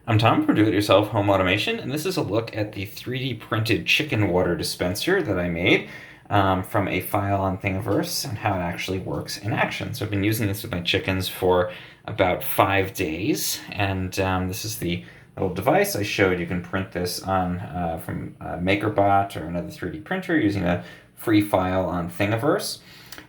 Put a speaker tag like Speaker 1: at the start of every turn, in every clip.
Speaker 1: I'm Tom from Do-It-Yourself Home Automation, and this is a look at the 3D printed chicken water dispenser that I made from a file on Thingiverse and how it actually works in action. So I've been using this with my chickens for about 5 days, and this is the little device I showed. You can print this on from MakerBot or another 3D printer using a free file on Thingiverse.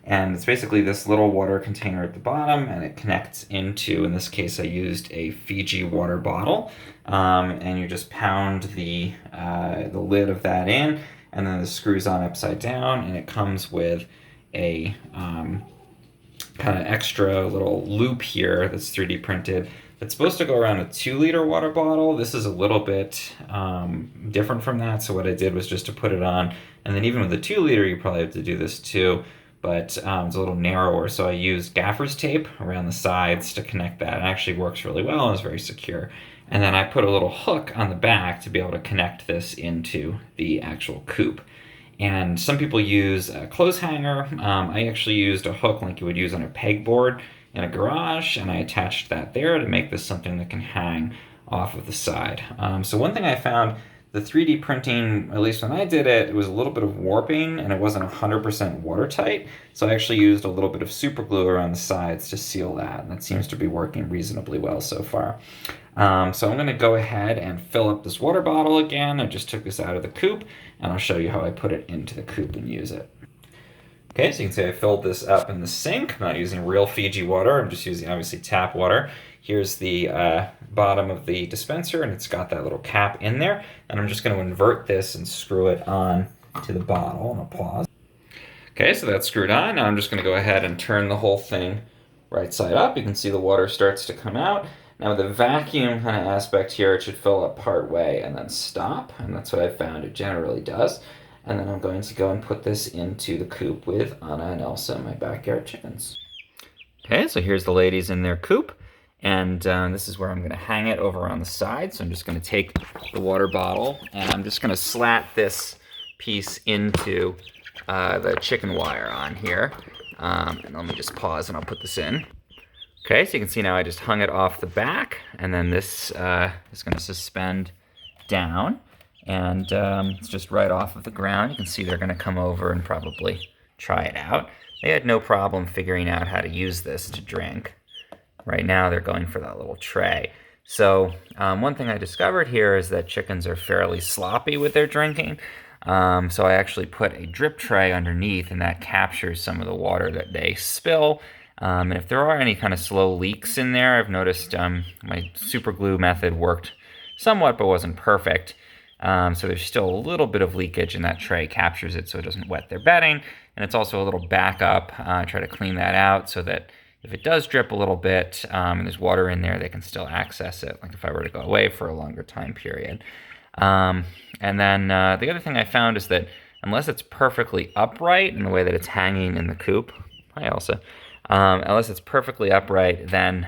Speaker 1: And it's basically this little water container at the bottom, and it connects into, in this case, I used a Fiji water bottle. And you just pound the lid of that in, and then the screws on upside down, and it comes with a kind of extra little loop here that's 3D printed. It's supposed to go around a 2-liter water bottle. This is a little bit different from that. So what I did was just to put it on, and then even with the 2-liter, you probably have to do this too, but it's a little narrower. So I used gaffer's tape around the sides to connect that. It actually works really well and is very secure. And then I put a little hook on the back to be able to connect this into the actual coop. And some people use a clothes hanger. I actually used a hook like you would use on a pegboard in a garage, and I attached that there to make this something that can hang off of the side. So one thing I found, the 3D printing, at least when I did it, it was a little bit of warping and it wasn't 100% watertight. So I actually used a little bit of super glue around the sides to seal that, and that seems to be working reasonably well so far. So I'm going to go ahead and fill up this water bottle again. I just took this out of the coop, and I'll show you how I put it into the coop and use it. Okay, so you can see I filled this up in the sink. I'm not using real Fiji water. I'm just using, obviously, tap water. Here's the bottom of the dispenser, and it's got that little cap in there. And I'm just going to invert this and screw it on to the bottle. And I'll pause. Okay, so that's screwed on. Now I'm just going to go ahead and turn the whole thing right side up. You can see the water starts to come out. Now the vacuum kind of aspect here, it should fill up part way and then stop. And that's what I found it generally does. And then I'm going to go and put this into the coop with Anna and Elsa, my backyard chickens. Okay, so here's the ladies in their coop. And this is where I'm going to hang it over on the side. So I'm just going to take the water bottle and I'm just going to slat this piece into the chicken wire on here. And let me just pause and I'll put this in. Okay, so you can see now I just hung it off the back, and then this is going to suspend down, and it's just right off of the ground. You can see they're going to come over and probably try it out. They had no problem figuring out how to use this to drink. Right now they're going for that little tray. So one thing I discovered here is that chickens are fairly sloppy with their drinking. So I actually put a drip tray underneath, and that captures some of the water that they spill. And if there are any kind of slow leaks in there, I've noticed my super glue method worked somewhat but wasn't perfect. So there's still a little bit of leakage, and that tray captures it so it doesn't wet their bedding. And it's also a little backup. I try to clean that out so that if it does drip a little bit and there's water in there, they can still access it, like if I were to go away for a longer time period. And then the other thing I found is that unless it's perfectly upright in the way that it's hanging in the coop, hi Elsa, unless it's perfectly upright, then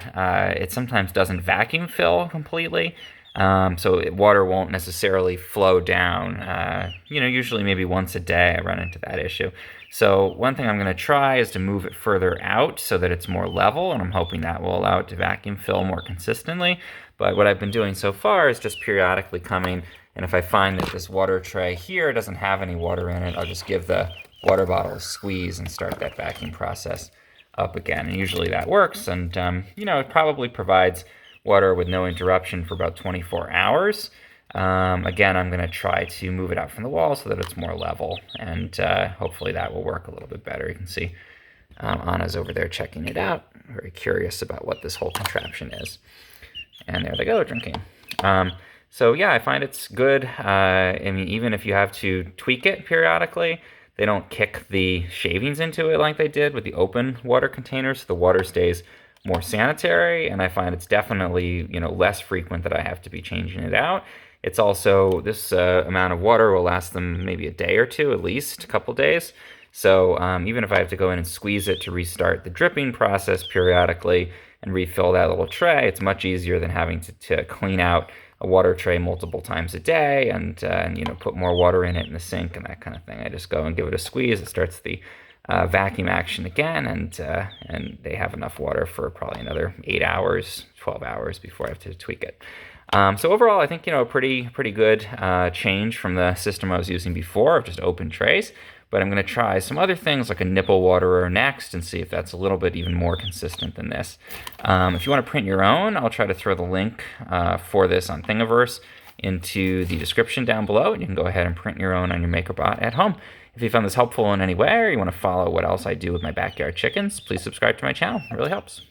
Speaker 1: it sometimes doesn't vacuum fill completely. So water won't necessarily flow down. Usually maybe once a day I run into that issue. So one thing I'm going to try is to move it further out so that it's more level, and I'm hoping that will allow it to vacuum fill more consistently. But what I've been doing so far is just periodically coming, and if I find that this water tray here doesn't have any water in it, I'll just give the water bottle a squeeze and start that vacuum process up again. And usually that works, and it probably provides water with no interruption for about 24 hours. Again, I'm going to try to move it out from the wall so that it's more level, and hopefully that will work a little bit better. You can see Anna's over there checking it out, very curious about what this whole contraption is. And there they go, drinking. So yeah, I find it's good. Even if you have to tweak it periodically, they don't kick the shavings into it like they did with the open water containers. So the water stays more sanitary, and I find it's definitely less frequent that I have to be changing it out. It's also, this amount of water will last them maybe a day or two, at least a couple days. So even if I have to go in and squeeze it to restart the dripping process periodically and refill that little tray, it's much easier than having to clean out a water tray multiple times a day and put more water in it in the sink and that kind of thing. I just go and give it a squeeze. It starts the vacuum action again, and they have enough water for probably another 8 hours, 12 hours before I have to tweak it.
Speaker 2: So overall, I think, a pretty good change from the system I was using before of just open trays. But I'm going to try some other things like a nipple waterer next and see if that's a little bit even more consistent than this. If you want to print your own, I'll try to throw the link for this on Thingiverse into the description down below, and you can go ahead and print your own on your MakerBot at home. If you found this helpful in any way, or you want to follow what else I do with my backyard chickens, please subscribe to my channel. It really helps.